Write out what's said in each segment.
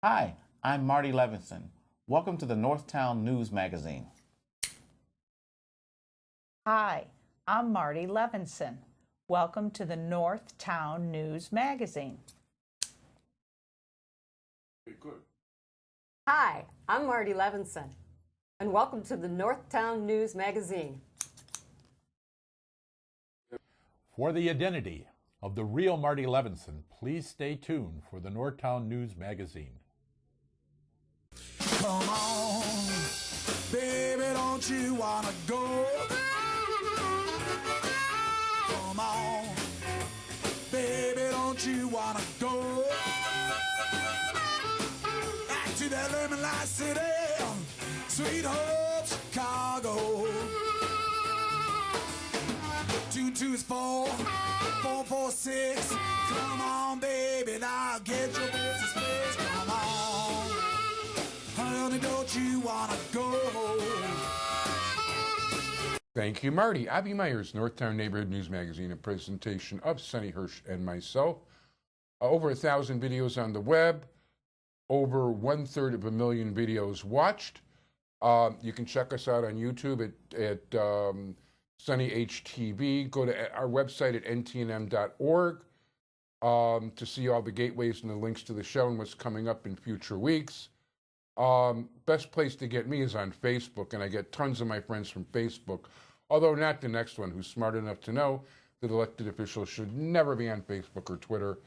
Hi, I'm Marty Levinson. Welcome to the Northtown News Magazine. Hi, I'm Marty Levinson. Welcome to the Northtown News Magazine. Okay, good. Hi, I'm Marty Levinson, and welcome to the Northtown News Magazine. For the identity of the real Marty Levinson, please stay tuned for the Northtown News Magazine. Come on, baby, don't you wanna go? Come on, baby, don't you wanna go? Back to that lemon light city, sweet home Chicago. 2 is 4, 4 4 6. Come on, baby, now get your business fixed. Come on, honey, don't you wanna go? Thank you, Marty. Avi Meyers, Northtown Neighborhood News Magazine, a presentation of Sonny Hirsch and myself. Over 1,000 videos on the web, over 1/3 of a million videos watched. You can check us out on YouTube at Sonny HTV. Go to our website at ntnm.org to see all the gateways and the links to the show and what's coming up in future weeks. Best place to get me is on Facebook, and I get tons of my friends from Facebook, although not the next one, who's smart enough to know that elected officials should never be on Facebook or Twitter.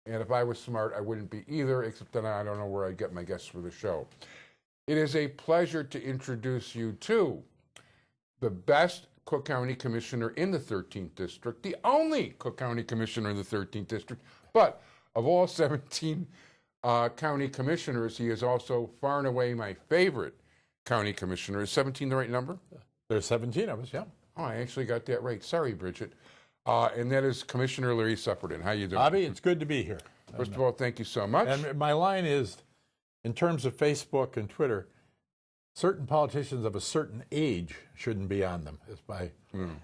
And if I was smart, I wouldn't be either, except that I don't know where I'd get my guests for the show. It is a pleasure to introduce you to the best Cook County Commissioner in the 13th District, the only Cook County Commissioner in the 13th District, but of all 17 county commissioners, he is also far and away my favorite county commissioner. Is 17 the right number? There's 17 of us, yeah. Oh, I actually got that right. Sorry, Bridget. And that is Commissioner Larry Suffredin. How you doing? Bobby, it's good to be here. First of all, thank you so much. And my line is, in terms of Facebook and Twitter, certain politicians of a certain age shouldn't be on them. Is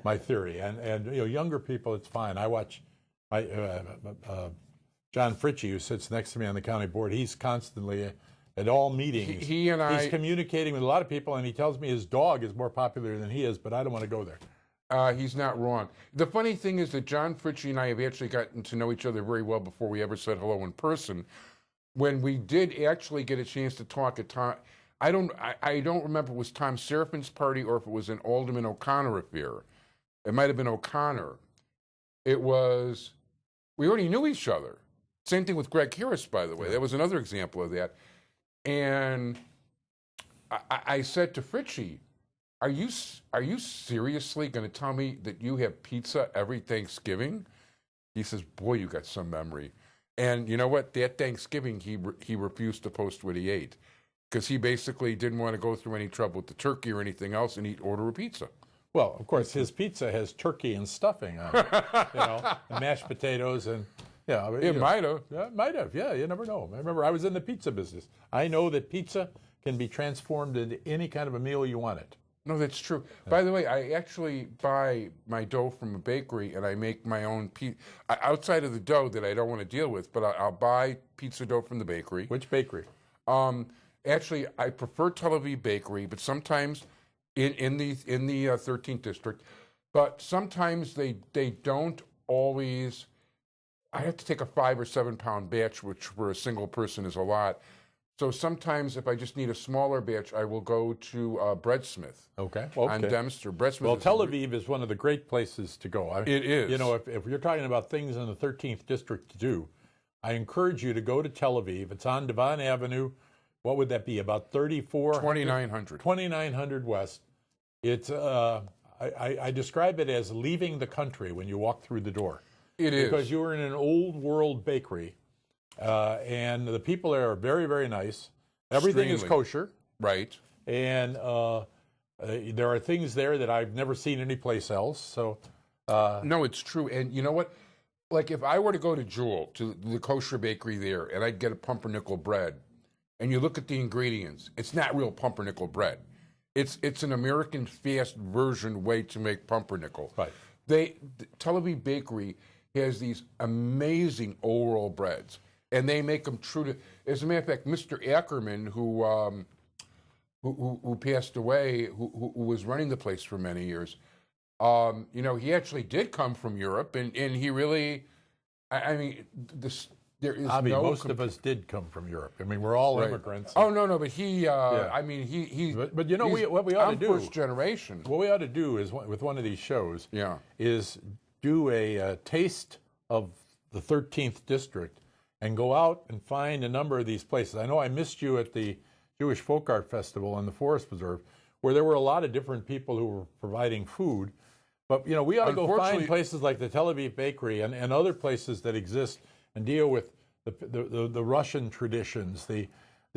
my theory. And you know, younger people, it's fine. I watch my John Fritchie, who sits next to me on the county board. He's constantly at all meetings. He's communicating with a lot of people, and he tells me his dog is more popular than he is, but I don't want to go there. He's not wrong. The funny thing is that John Fritchie and I have actually gotten to know each other very well before we ever said hello in person. When we did actually get a chance to talk at Tom, I don't remember if it was Tom Serafin's party or if it was an Alderman O'Connor affair. It might have been O'Connor. It was, we already knew each other. Same thing with Greg Harris, by the way. That was another example of that. And I said to Fritchie, Are you seriously going to tell me that you have pizza every Thanksgiving? He says, boy, you got some memory. And you know what? That Thanksgiving, he refused to post what he ate because he basically didn't want to go through any trouble with the turkey or anything else and order a pizza. Well, of course, his pizza has turkey and stuffing on it, you know, and mashed potatoes and, yeah. It might have. Yeah, it might have, yeah, you never know. I remember I was in the pizza business. I know that pizza can be transformed into any kind of a meal you want it. No, that's true. Yeah. By the way, I actually buy my dough from a bakery and I make my own pizza. Outside of the dough that I don't want to deal with, but I'll buy pizza dough from the bakery. Which bakery? Actually, I prefer Tel Aviv Bakery, but sometimes in the 13th District, but sometimes they don't always. I have to take a 5 or 7 pound batch, which for a single person is a lot. So sometimes, if I just need a smaller batch, I will go to Breadsmith. Okay. On Dempster. Breadsmith. Well, Tel Aviv is one of the great places to go. It is. You know, if you're talking about things in the 13th District to do, I encourage you to go to Tel Aviv. It's on Devon Avenue. What would that be? About 2,900. 2,900 West. It's I describe it as leaving the country when you walk through the door. It is. Because you're in an old world bakery. And the people there are very, very nice. Everything is kosher. Right. And there are things there that I've never seen anyplace else. So, no, it's true. And you know what? Like if I were to go to Jewel, to the kosher bakery there, and I'd get a pumpernickel bread, and you look at the ingredients, it's not real pumpernickel bread. It's an American fast version way to make pumpernickel. Right. Tel Aviv Bakery has these amazing old world breads. and they make them true to. As a matter of fact, Mr. Ackerman, who passed away, who was running the place for many years, he actually did come from Europe, and he really, I mean, there is Avi, no. most of us did come from Europe. I mean, we're all Right. immigrants. Oh no, but he. Yeah. I mean, he. But you know, what we ought to I'm do. first generation. What we ought to do is, with one of these shows, Yeah. is do a taste of the 13th district and go out and find a number of these places. I know I missed you at the Jewish Folk Art Festival in the Forest Preserve, where there were a lot of different people who were providing food. But we ought to go find places like the Tel Aviv Bakery and other places that exist and deal with the Russian traditions, the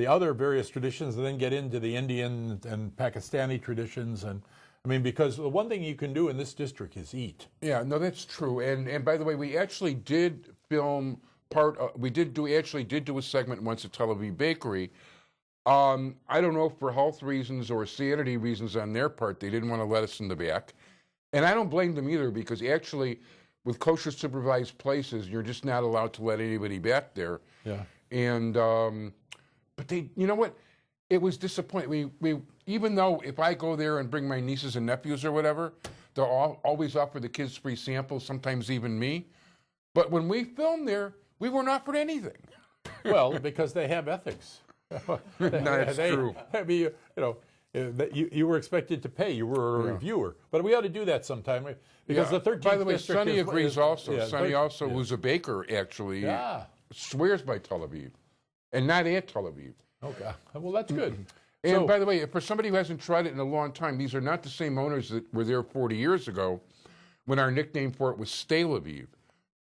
other various traditions, and then get into the Indian and Pakistani traditions. And I mean, because the one thing you can do in this district is eat. Yeah, no, that's true. And by the way, we actually did film we did do a segment once at Tel Aviv Bakery. I don't know if for health reasons or sanity reasons on their part, they didn't want to let us in the back. And I don't blame them either, because actually, with kosher supervised places, you're just not allowed to let anybody back there. Yeah. And but they, you know what? It was disappointing. We even though if I go there and bring my nieces and nephews or whatever, they'll always offer the kids free samples, sometimes even me. But when we filmed there, we weren't offered anything. Well, because they have ethics. That's true. I mean, you were expected to pay. You were a reviewer. But we ought to do that sometime. Because the 13th By the way, district Sonny agrees also. Yeah, Sonny also, who's a baker, actually, swears by Tel Aviv. And not at Tel Aviv. Okay. Well, that's good. And by the way, for somebody who hasn't tried it in a long time, these are not the same owners that were there 40 years ago when our nickname for it was Stay Aviv.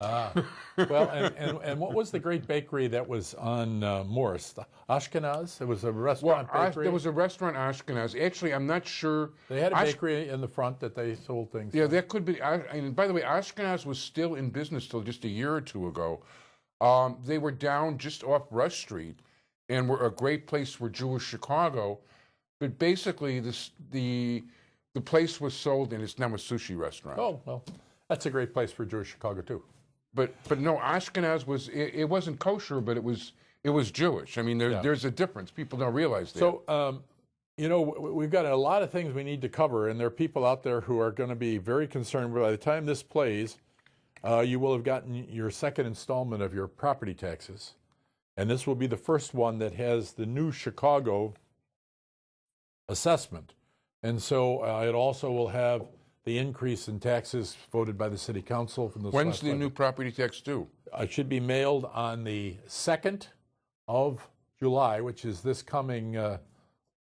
Well, and what was the great bakery that was on Morris? Ashkenaz? It was a restaurant bakery? There was a restaurant, Ashkenaz. Actually, I'm not sure. They had a bakery in the front that they sold things. Yeah, that could be. And by the way, Ashkenaz was still in business till just a year or two ago. They were down just off Rush Street and were a great place for Jewish Chicago. But basically, the place was sold, and it's now a sushi restaurant. Oh, well, that's a great place for Jewish Chicago, too. But no, Ashkenaz was, it wasn't kosher, but it was Jewish. I mean, there's a difference. People don't realize that. So, we've got a lot of things we need to cover, and there are people out there who are going to be very concerned. By the time this plays, you will have gotten your second installment of your property taxes. And this will be the first one that has the new Chicago assessment. And so it also will have the increase in taxes voted by the city council from the. When's the new property tax due? It should be mailed on the 2nd of July, which is this coming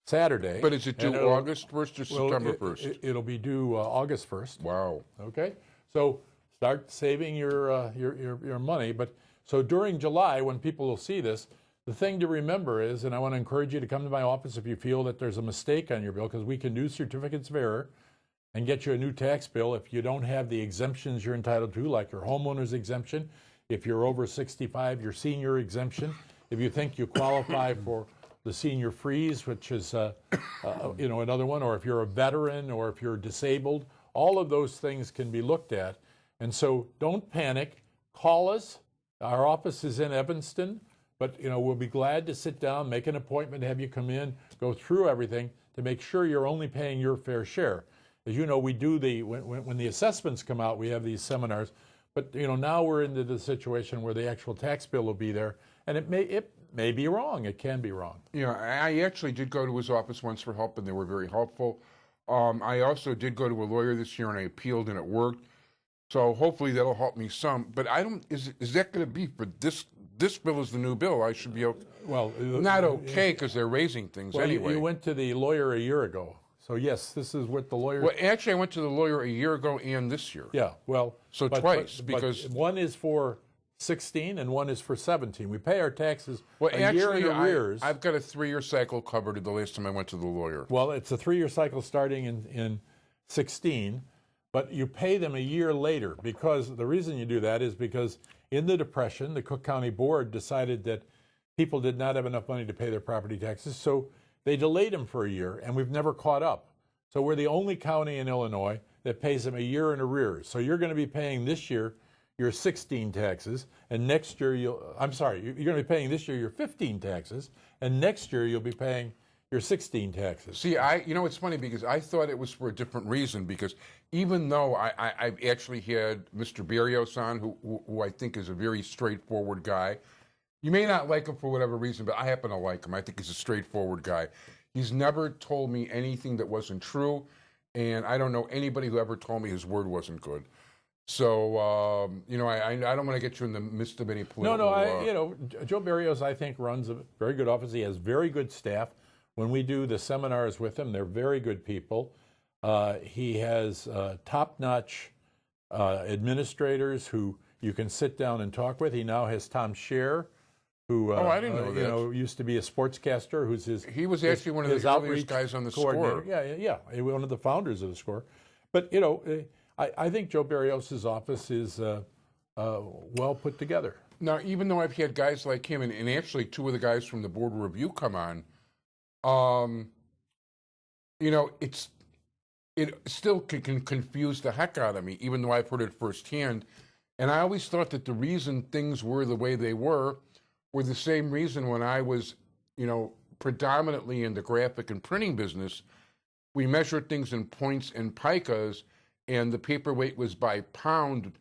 Saturday. But is it due August 1st or September 1st? It'll be due August 1st. Wow. Okay, so start saving your money. But so during July, when people will see this, the thing to remember is, and I want to encourage you to come to my office if you feel that there's a mistake on your bill, because we can do certificates of error and get you a new tax bill if you don't have the exemptions you're entitled to, like your homeowner's exemption. If you're over 65, your senior exemption. If you think you qualify for the senior freeze, which is another one, or if you're a veteran or if you're disabled, all of those things can be looked at. And so don't panic. Call us. Our office is in Evanston, but we'll be glad to sit down, make an appointment, have you come in, go through everything to make sure you're only paying your fair share. As you know, we do when the assessments come out, we have these seminars. But now we're into the situation where the actual tax bill will be there, and it may be wrong. It can be wrong. Yeah, I actually did go to his office once for help, and they were very helpful. I also did go to a lawyer this year, and I appealed, and it worked. So hopefully that'll help me some. But I don't. Is that going to be for this? This bill is the new bill. I should be okay. Well, not okay because they're raising things anyway. You went to the lawyer a year ago. So yes, this is what the lawyer. Well, actually, I went to the lawyer a year ago and this year. Yeah, well, so twice because one is for 16 and one is for 17. We pay our taxes a year in arrears. I've got a 3-year cycle covered the last time I went to the lawyer. Well, it's a 3-year cycle starting in 16, but you pay them a year later because the reason you do that is because in the Depression, the Cook County Board decided that people did not have enough money to pay their property taxes, so they delayed them for a year, and we've never caught up. So we're the only county in Illinois that pays them a year in arrears. So you're going to be paying this year your 16 taxes, and next year you're going to be paying this year your 15 taxes, and next year you'll be paying your 16 taxes. See, it's funny because I thought it was for a different reason, because even though I've actually had Mr. Berrios on, who I think is a very straightforward guy. You may not like him for whatever reason, but I happen to like him. I think he's a straightforward guy. He's never told me anything that wasn't true, and I don't know anybody who ever told me his word wasn't good. So, I don't want to get you in the midst of any political... Joe Berrios, I think, runs a very good office. He has very good staff. When we do the seminars with him, they're very good people. He has top-notch administrators who you can sit down and talk with. He now has Tom Scher, who I didn't know that. Used to be a sportscaster. Who's his? He was actually one of the earliest guys on the Score. Yeah, one of the founders of the Score. But I think Joe Berrios' office is well put together. Now, even though I've had guys like him, and actually two of the guys from the Board of Review come on, it still can confuse the heck out of me, even though I've heard it firsthand. And I always thought that the reason things were the way they were the same reason when I was, predominantly in the graphic and printing business. We measured things in points and picas, and the paperweight was by pound,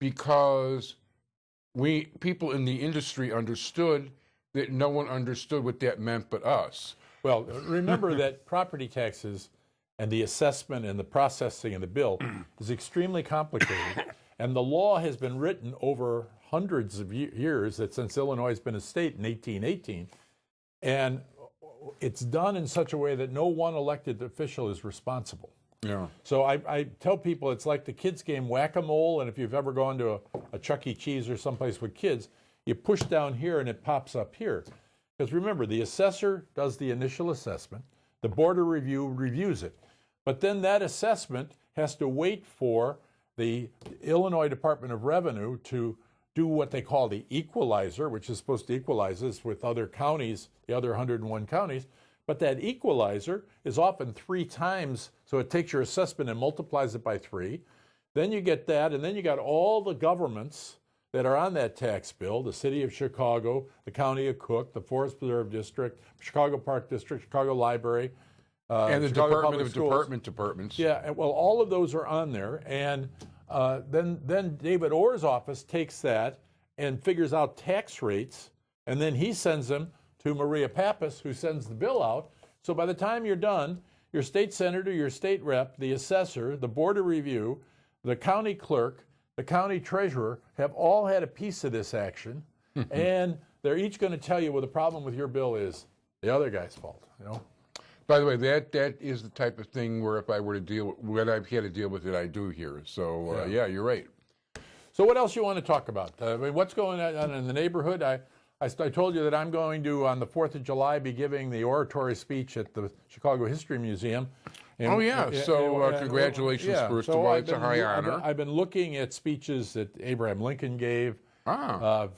because people in the industry understood that no one understood what that meant but us. Well, remember that property taxes and the assessment and the processing of the bill is extremely complicated. And the law has been written over hundreds of years, that since Illinois has been a state in 1818. And it's done in such a way that no one elected official is responsible. Yeah. So I tell people it's like the kids' game whack-a-mole, and if you've ever gone to a Chuck E. Cheese or someplace with kids, you push down here and it pops up here. Because remember, the assessor does the initial assessment, the Board of Review reviews it, but then that assessment has to wait for the Illinois Department of Revenue to do what they call the equalizer, which is supposed to equalize us with other counties, the other 101 counties. But that equalizer is often 3 times, so it takes your assessment and multiplies it by 3. Then you get that, and then you got all the governments that are on that tax bill: the city of Chicago, the county of Cook, the Forest Preserve District, Chicago Park District, Chicago Library, and the Chicago Department Public of Schools. Departments. Yeah, well, all of those are on there, and then David Orr's office takes that and figures out tax rates, and then he sends them to Maria Pappas, who sends the bill out. So by the time you're done, your state senator, your state rep, the assessor, the Board of Review, the county clerk, the county treasurer have all had a piece of this action, and they're each going to tell you, well, the problem with your bill is the other guy's fault. By the way, that is the type of thing where if I were to deal with what I've had to deal with it, I do here. So yeah, you're right. So what else you want to talk about? What's going on in the neighborhood? I told you that I'm going to, on the 4th of July, be giving the oratory speech at the Chicago History Museum. Congratulations, first of all. It's a high honor. I've been looking at speeches that Abraham Lincoln gave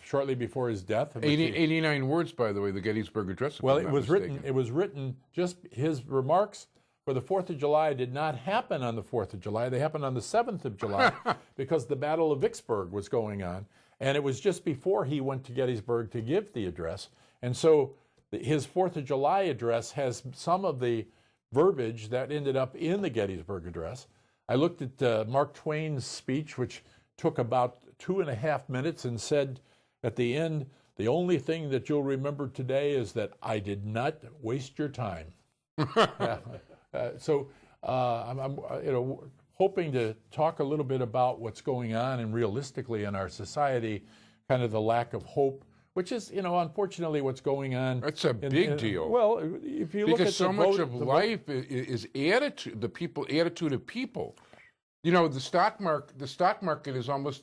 shortly before his death. 89 words, by the way, the Gettysburg Address. Well, it was written, just his remarks for the 4th of July did not happen on the 4th of July. They happened on the 7th of July because the Battle of Vicksburg was going on. And it was just before he went to Gettysburg to give the address. And so his 4th of July address has some of the verbiage that ended up in the Gettysburg Address. I looked at Mark Twain's speech, which took about 2.5 minutes, and said at the end, the only thing that you'll remember today is that I did not waste your time. I'm hoping to talk a little bit about what's going on and realistically in our society, kind of the lack of hope, which is, unfortunately what's going on. That's a big deal. Well, if you look at so much of life is attitude, attitude of people. The stock market is almost,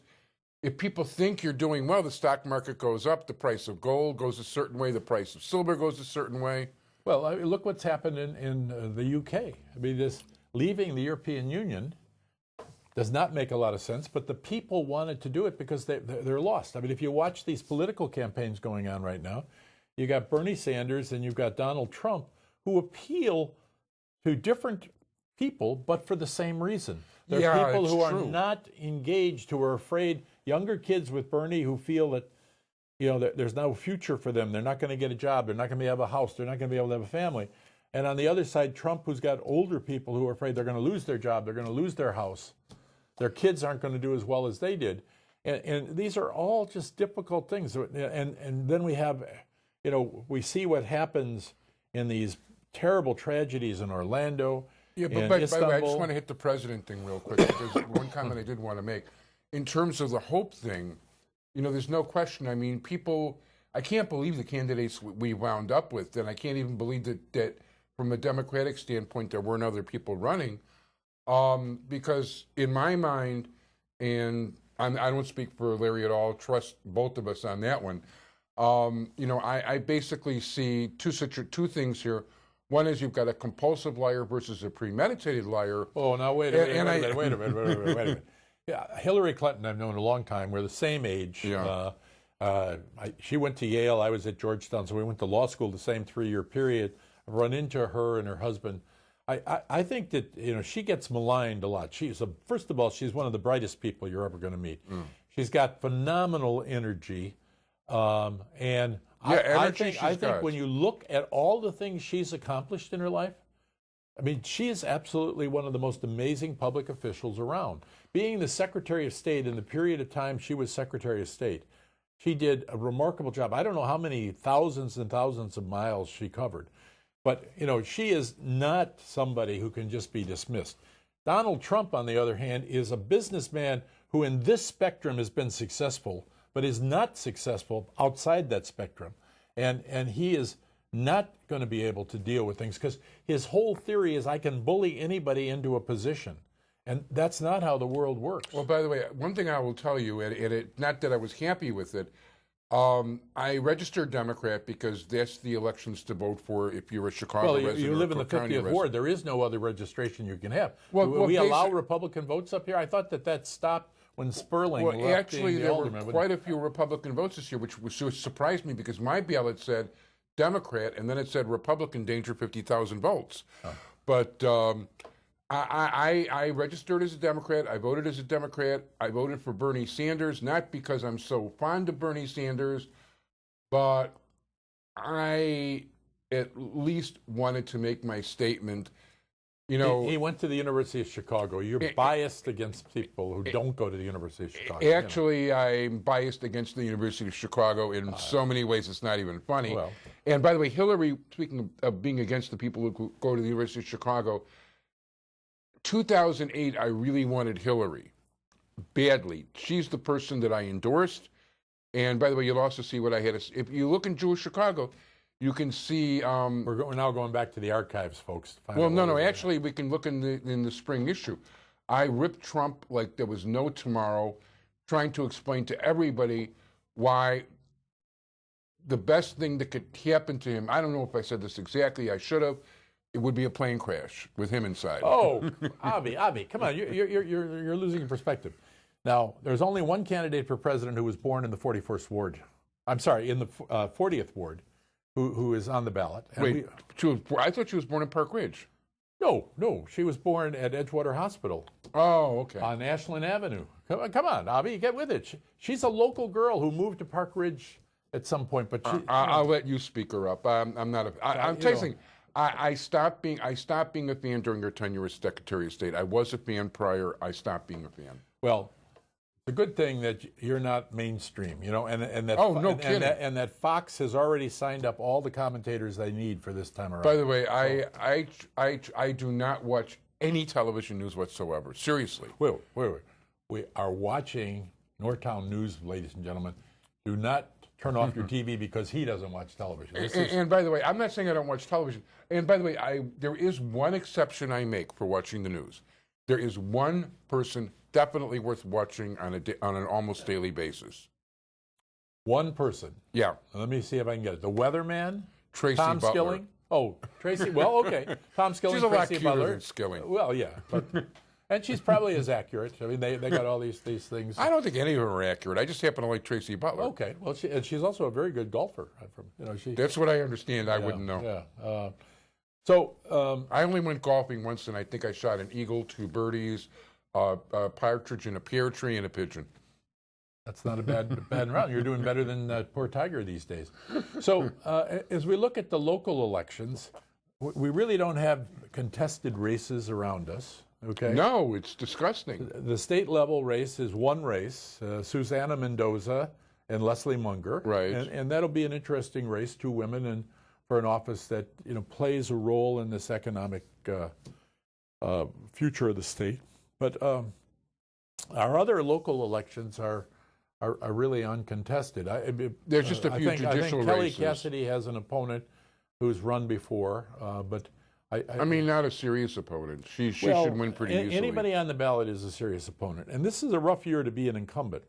if people think you're doing well, the stock market goes up, the price of gold goes a certain way, the price of silver goes a certain way. Well, look what's happened in the UK. I mean, this leaving the European Union does not make a lot of sense, but the people wanted to do it because they're lost. I mean, if you watch these political campaigns going on right now, you got Bernie Sanders and you've got Donald Trump, who appeal to different people, but for the same reason. They're people who are not engaged, who are afraid. younger kids with Bernie who feel that, there's no future for them. They're not going to get a job. They're not going to be able to have a house. They're not going to be able to have a family. And on the other side, Trump, who's got older people who are afraid they're going to lose their job, they're going to lose their house. Their kids aren't going to do as well as they did. And these are all just difficult things. And then we have, we see what happens in these terrible tragedies in Orlando. Yeah, but by the way, I just want to hit the president thing real quick. There's one comment I did want to make. In terms of the hope thing, there's no question. I mean, I can't believe the candidates we wound up with, and I can't even believe that from a Democratic standpoint, there weren't other people running. Because in my mind, and I don't speak for Larry at all, trust both of us on that one. I basically see two things here. One is you've got a compulsive liar versus a premeditated liar. Oh, now wait a minute. Yeah, Hillary Clinton, I've known a long time. We're the same age. Yeah. She went to Yale. I was at Georgetown, so we went to law school the same 3-year period. I've run into her and her husband. I think that she gets maligned a lot. First of all, she's one of the brightest people you're ever going to meet. She's got phenomenal energy, and I think when you look at all the things she's accomplished in her life, I mean, she is absolutely one of the most amazing public officials around. Being the Secretary of State in the period of time she was Secretary of State, she did a remarkable job. I don't know how many thousands and thousands of miles she covered. But, she is not somebody who can just be dismissed. Donald Trump, on the other hand, is a businessman who in this spectrum has been successful, but is not successful outside that spectrum. And he is not going to be able to deal with things because his whole theory is I can bully anybody into a position. And that's not how the world works. Well, by the way, one thing I will tell you, and not that I was happy with it, I registered Democrat because that's the elections to vote for if you're a Chicago resident. Well, you live in the 50th ward. There is no other registration you can have. Well, we allow Republican votes up here? I thought that stopped when Sperling left. Actually, there were quite a few Republican votes this year, which surprised me because my ballot said Democrat, and then it said Republican, danger 50,000 votes. Huh. But I registered as a Democrat. I voted as a Democrat. I voted for Bernie Sanders, not because I'm so fond of Bernie Sanders, but I at least wanted to make my statement. He went to the University of Chicago. You're biased against people who don't go to the University of Chicago. Actually, I'm biased against the University of Chicago in so many ways it's not even funny. Well. And by the way, Hillary, speaking of being against the people who go to the University of Chicago, 2008, I really wanted Hillary badly. She's the person that I endorsed. And by the way, you'll also see what I had. If you look in Jewish Chicago, you can see. We're now going back to the archives, folks. Well, no. Actually, we can look in the spring issue. I ripped Trump like there was no tomorrow, trying to explain to everybody why the best thing that could happen to him. I don't know if I said this exactly. I should have. It would be a plane crash with him inside. Oh, Avi, come on, you're losing perspective. Now, there's only one candidate for president who was born in the 41st ward. I'm sorry, in the 40th ward, who is on the ballot. And wait, I thought she was born in Park Ridge. No, she was born at Edgewater Hospital. Oh, okay. On Ashland Avenue. Come on, Avi, get with it. She's a local girl who moved to Park Ridge at some point, but I'll let you speak her up. I'm not. I'm telling. I stopped being a fan during her tenure as Secretary of State. I was a fan prior. I stopped being a fan. Well, it's a good thing that you're not mainstream, and that. Oh, no kidding. And that Fox has already signed up all the commentators they need for this time around. By the way, I do not watch any television news whatsoever. Seriously. Wait. We are watching Northtown News, ladies and gentlemen. Do not turn off your TV because he doesn't watch television. And by the way, I'm not saying I don't watch television. And by the way, there is one exception I make for watching the news. There is one person definitely worth watching on an almost daily basis. One person? Yeah. Let me see if I can get it. The weatherman? Tracy Tom Butler. Skilling? Oh, Tracy. Well, okay. Tom Skilling, She's a lot Tracy cuter Butler. than Skilling. Well, yeah. But, and she's probably as accurate. I mean, they got all these things. I don't think any of them are accurate. I just happen to like Tracy Butler. Okay. Well, she's also a very good golfer. That's what I understand. I wouldn't know. Yeah. I only went golfing once, and I think I shot an eagle, 2 birdies, a partridge in a pear tree, and a pigeon. That's not a bad round. You're doing better than poor Tiger these days. So as we look at the local elections, we really don't have contested races around us. Okay. No, it's disgusting. The state level race is one race, Susana Mendoza and Leslie Munger. Right. And that'll be an interesting race, two women, and for an office that plays a role in this economic future of the state. But our other local elections are really uncontested. There's just a few judicial I think Kelly races. Cassidy has an opponent who's run before, but I mean, not a serious opponent. She should win pretty easily. Anybody on the ballot is a serious opponent, and this is a rough year to be an incumbent.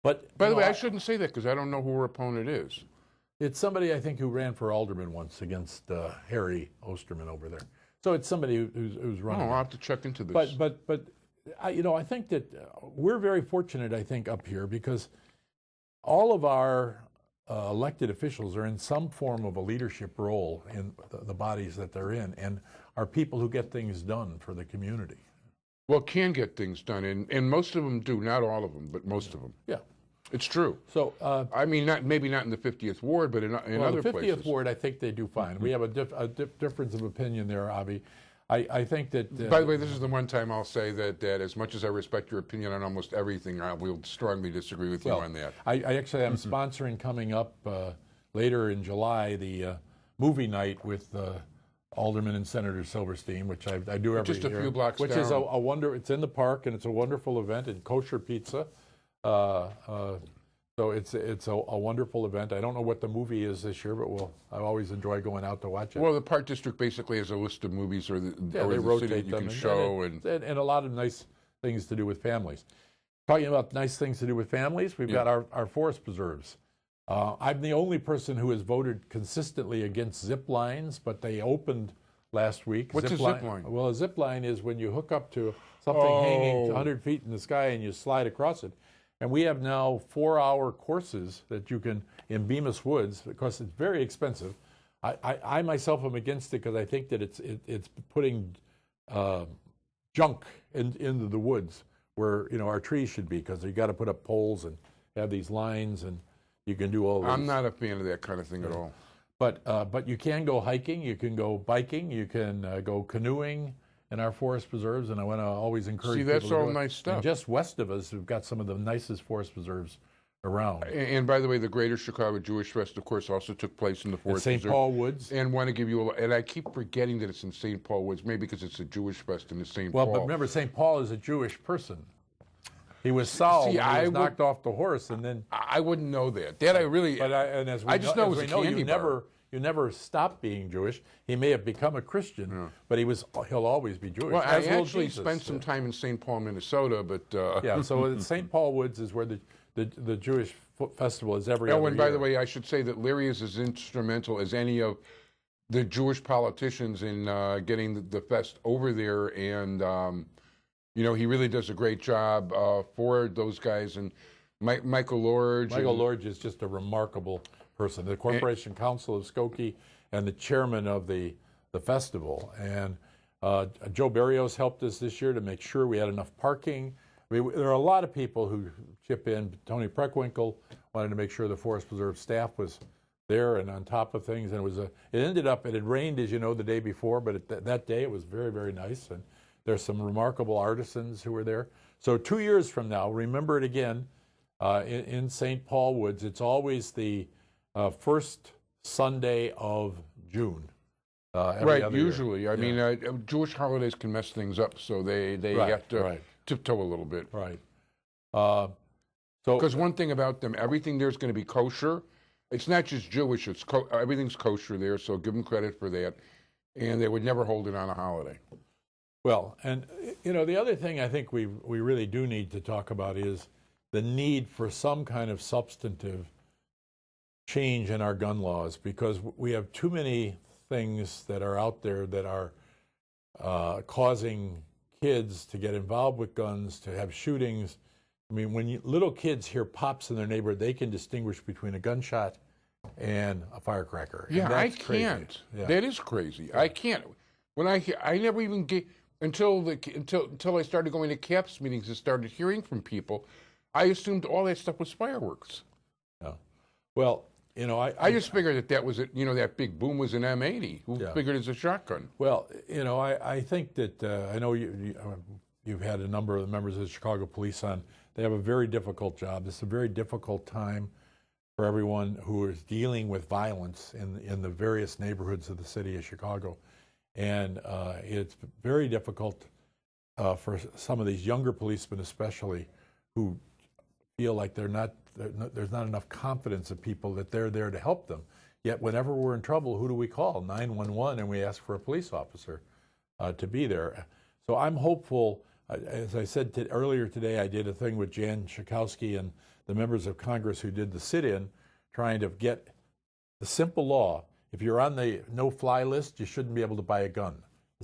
But by the way, I shouldn't say that because I don't know who her opponent is. It's somebody I think who ran for alderman once against Harry Osterman over there. So it's somebody who's running. Oh, I'll have to check into this. But I think that we're very fortunate, I think, up here because all of our elected officials are in some form of a leadership role in the bodies that they're in and are people who get things done for the community. Well, can get things done, and most of them do. Not all of them, but most of them. Yeah. It's true. So I mean, maybe not in the 50th ward, but in other the 50th places. ward, I think they do fine. We have a difference of opinion there, Avi. I think that. By the way, this is the one time I'll say that as much as I respect your opinion on almost everything, I will strongly disagree with you on that. I actually am sponsoring coming up later in July the movie night with Alderman and Senator Silverstein, which I do every Just a year. few blocks which down. is a wonder. It's in the park and it's a wonderful event and kosher pizza. So it's a wonderful event. I don't know what the movie is this year, but I always enjoy going out to watch it. Well, the Park District basically has a list of movies or the they city rotate that you them can show. and a lot of nice things to do with families. Talking about nice things to do with families, we've got our forest preserves. I'm the only person who has voted consistently against zip lines, but they opened last week. What's a zip line? Well, a zip line is when you hook up to something hanging 100 feet in the sky and you slide across it. And we have now 4-hour courses that you can, in Bemis Woods, because it's very expensive. I myself am against it because I think that it's putting junk into the woods where our trees should be, because you got to put up poles and have these lines, and you can do all this. I'm not a fan of that kind of thing at all. But you can go hiking, you can go biking, you can go canoeing in our forest preserves, and I want to always encourage people that's to all do it. nice stuff. And just west of us, we've got some of the nicest forest preserves around. And by the way, the Greater Chicago Jewish Fest, of course, also took place in the Forest St. Preserve. Paul Woods. And want to give you and I keep forgetting that it's in St. Paul Woods, maybe because it's a Jewish fest in the St. Paul. Well, but remember, St. Paul is a Jewish person. He was Saul when he was knocked off the horse, and then. I wouldn't know that. That I really. But as we just know it was a candy bar. You never stopped being Jewish. He may have become a Christian, but he'll always be Jewish. Well, I as will actually Jesus. spent some time in St. Paul, Minnesota, but yeah. So St. Paul Woods is where the Jewish festival is every other and by year. the way, I should say that Larry is as instrumental as any of the Jewish politicians in getting the fest over there, and he really does a great job for those guys. And Michael Lorge. Michael Lorge is just a remarkable person. The Corporation Council of Skokie and the chairman of the festival. And Joe Barrios helped us this year to make sure we had enough parking. There are a lot of people who chip in. Tony Preckwinkle wanted to make sure the Forest Preserve staff was there and on top of things. And it had rained, as you know, the day before, but that day it was very, very nice. And there's some remarkable artisans who were there. So 2 years from now, remember it again, in St. Paul Woods. It's always the first Sunday of June. Right, usually. Year. I mean, Jewish holidays can mess things up, so they have to tiptoe a little bit. Right. Because one thing about them, everything there's going to be kosher. It's not just Jewish, everything's kosher there, so give them credit for that. And they would never hold it on a holiday. Well, and the other thing I think we really do need to talk about is the need for some kind of substantive change in our gun laws, because we have too many things that are out there that are causing kids to get involved with guns, to have shootings. I mean, when little kids hear pops in their neighborhood, they can distinguish between a gunshot and a firecracker. Yeah, I can't. Yeah. That is crazy. I can't. When I never even get until I started going to CAPS meetings and started hearing from people. I assumed all that stuff was fireworks. No. Well, you know, I just figured that was it. You know, that big boom was an M80. Who Yeah. figured it's a shotgun? Well, you know, I think that I know you've had a number of the members of the Chicago Police on. They have a very difficult job. This is a very difficult time for everyone who is dealing with violence in the various neighborhoods of the city of Chicago. And it's very difficult for some of these younger policemen especially who feel like there's not enough confidence in people that they're there to help them. Yet whenever we're in trouble, who do we call? 911, and we ask for a police officer to be there. So I'm hopeful. As I said earlier today, I did a thing with Jan Schakowsky and the members of Congress who did the sit-in, trying to get the simple law. If you're on the no-fly list, you shouldn't be able to buy a gun.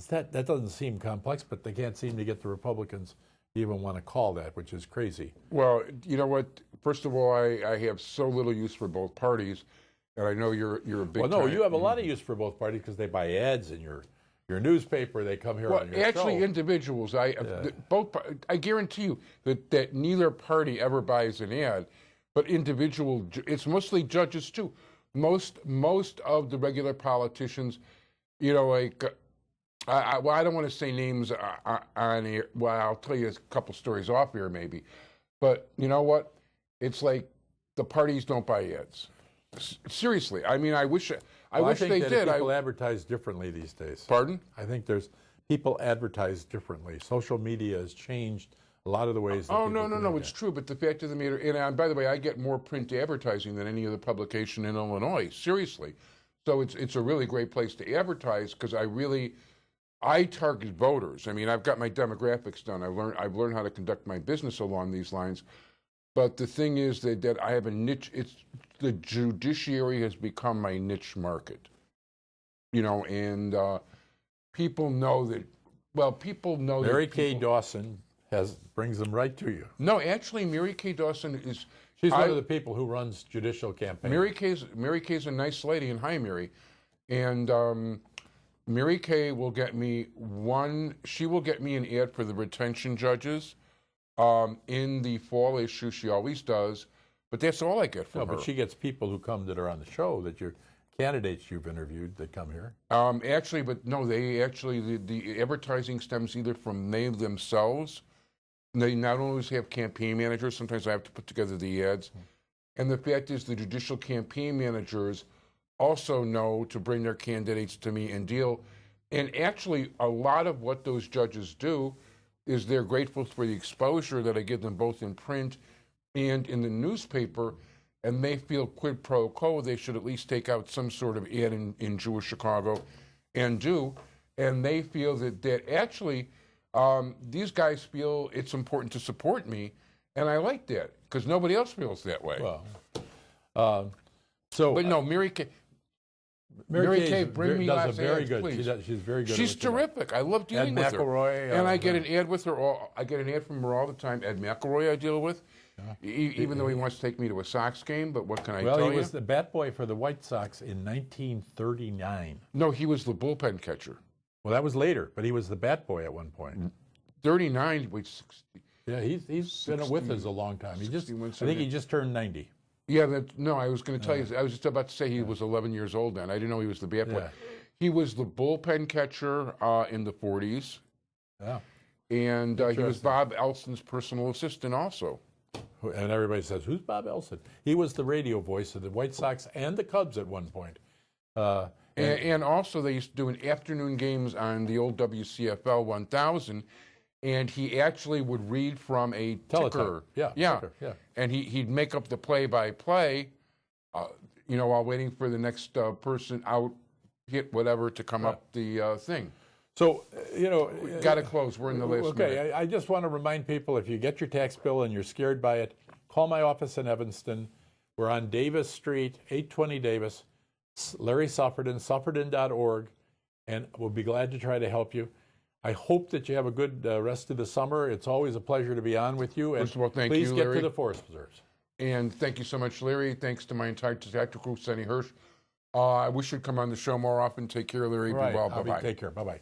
That doesn't seem complex, but they can't seem to get the Republicans to even want to call that, which is crazy. Well, you know what? First of all, I have so little use for both parties, and I know you're a big. Well, no, you have a lot of use for both parties because they buy ads in your newspaper. They come here on your actually, show. individuals. I guarantee you that neither party ever buys an ad, but it's mostly judges too. Most of the regular politicians, you know, like. I don't want to say names on here. Well, I'll tell you a couple stories off here, maybe. But you know what? It's like the parties don't buy ads. Seriously, I mean, I wish they did. People advertise differently these days. Pardon? I think people advertise differently. Social media has changed a lot of the ways. That No, it's true. But the fact of the matter, and by the way, I get more print advertising than any other publication in Illinois. Seriously, so it's a really great place to advertise because I target voters. I mean, I've got my demographics done. I've learned how to conduct my business along these lines. But the thing is that I have a niche. The judiciary has become my niche market. You know, and people know that. Well, people know that. Mary Kay Dawson brings them right to you. No, actually, Mary Kay Dawson is. She's one of the people who runs judicial campaigns. Mary Kay's a nice lady, and hi, Mary, and. Mary Kay will get me she will get me an ad for the retention judges in the fall issue. She always does, but that's all I get from her. But she gets people who come that are on the show, that your candidates you've interviewed that come here. Actually, but no, the advertising stems either from they themselves. They not always have campaign managers. Sometimes I have to put together the ads. And the fact is the judicial campaign managers also know to bring their candidates to me and deal. And actually, a lot of what those judges do is they're grateful for the exposure that I give them both in print and in the newspaper, and they feel quid pro quo, they should at least take out some sort of ad in Jewish Chicago and do. And they feel that actually these guys feel it's important to support me, and I like that because nobody else feels that way. Well, but no, Mary Kay, bring me does last very ads, good. please. She's very good. She's terrific. I love dealing with her. McElroy, and I get an ad with her. I get an ad from her all the time. Ed McElroy I deal with, even though he wants to take me to a Sox game. But what can I tell you? Well, he was the bat boy for the White Sox in 1939. No, he was the bullpen catcher. Well, that was later, but he was the bat boy at one point. 39, wait, 60. Yeah, he's been with us a long time. I think he just turned 90. Yeah, I was going to tell you. I was just about to say he was 11 years old then. I didn't know he was the bat boy. Yeah. He was the bullpen catcher in the 40s. Yeah. And he was Bob Elson's personal assistant also. And everybody says, who's Bob Elson? He was the radio voice of the White Sox and the Cubs at one point. And also they used to do an afternoon games on the old WCFL 1000. And he actually would read from a ticker. Yeah. Ticker, yeah. And he'd make up the play-by-play, while waiting for the next person out, hit whatever to come up the thing. So, Got to close. We're in the last minute. Okay, I just want to remind people, if you get your tax bill and you're scared by it, call my office in Evanston. We're on Davis Street, 820 Davis. Larry Suffredin, suffredin.org, and we'll be glad to try to help you. I hope that you have a good rest of the summer. It's always a pleasure to be on with you. And first of all, thank please you, get Larry. to the Forest Preserves. And thank you so much, Larry. Thanks to my entire tactical crew, Sonny Hirsch. I wish you'd come on the show more often. Take care, Larry. Right. Be well. Bye-bye. Take care. Bye-bye.